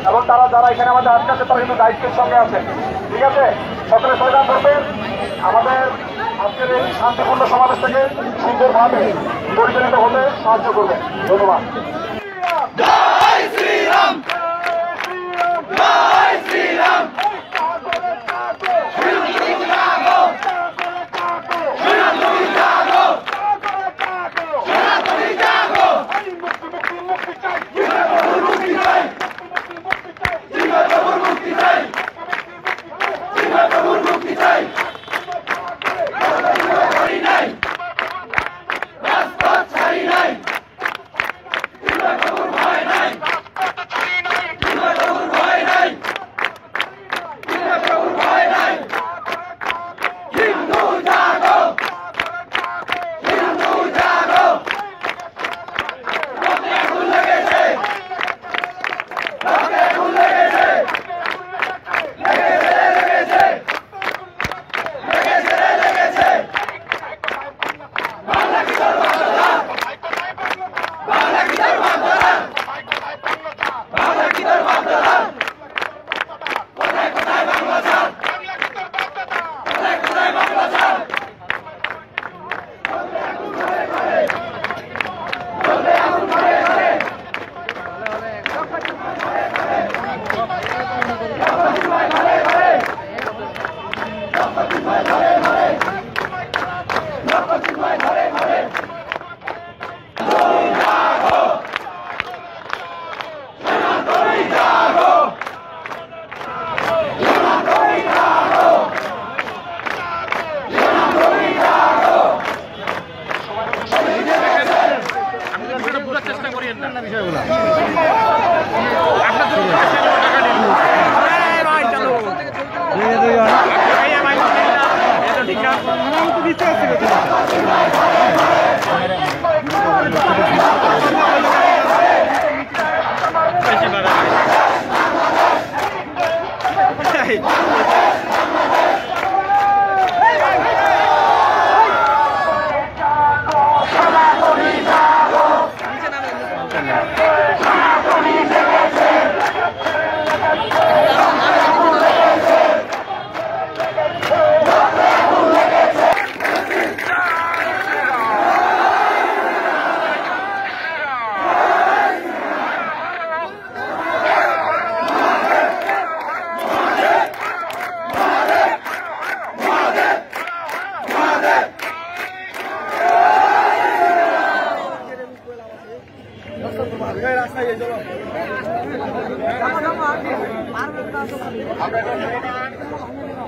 এবং তারা যারা এখানে আমাদের আটকাছে তারা কিন্তু দায়িত্বের সঙ্গে আছে। ঠিক আছে, সকলে সচেতন করবেন। আমাদের আজকের এই শান্তিপূর্ণ সমাবেশ থেকে সুন্দরভাবে পরিচালিত হতে সাহায্য করবেন। ধন্যবাদ। জয় শ্রীরাম, জয় শ্রীরাম।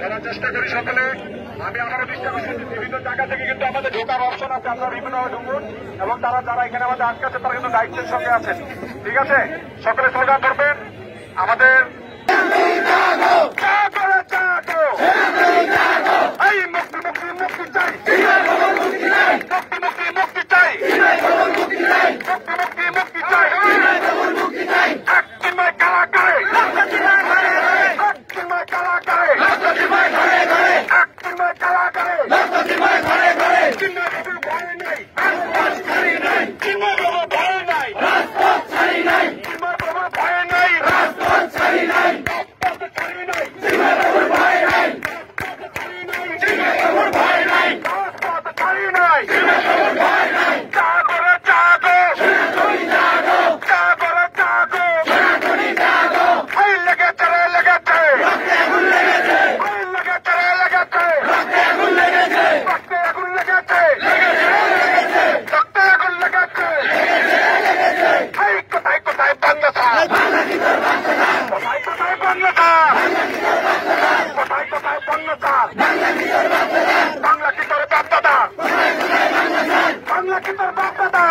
জানার চেষ্টা করি সকলে। আমি আমারও চেষ্টা করছি বিভিন্ন জায়গা থেকে কিন্তু আমাদের ঢোকার অপশন আছে, আপনারা বিভিন্নভাবে ঢুকুন এবং তারা যারা এখানে আমাদের আটকাছে তারা কিন্তু দায়িত্বের সঙ্গে আছেন। ঠিক আছে, সকলে স্লোগান করবেন আমাদের এই মুক্তি মুক্তি মুক্তি চাই, মুক্তি মুক্তি মুক্তি চাই, মুক্তি মুক্তি মুক্তি চাই, একদিন কারা করে, একদিন কারা করে, একদিন কারা করে, চিন্ময় বাবুর ভয় নাই, চিন্ময় বাবুর ভয় নাই, চিন্ময় বাবুর ভয় নাই, ছাড়ি নাই, ছাড়ি নাই, চিন্ময় বাবুর ভয় নাই, চিন্ময় বাবুর ভয় নাই, ছাড়ি নাই, চিন্ময় বাবুর ভয় নাই, জাগো জাগো, জাগো জাগো, জাগো, এই লেগেছে রে লেগেছে, আগুন লেগেছে, এই লেগেছে রে লেগেছে, আগুন লেগেছে, আগুন লেগেছে, আগুন লেগেছে, এই কোথায় কোথায় বাংলাদেশ, কোথায় কোথায় বাংলাদেশ, কোথায় কোথায় বাংলাদেশ, বাংলা কি তোর বাপ দাদা, বাংলা কি তোর বাপ দাদা,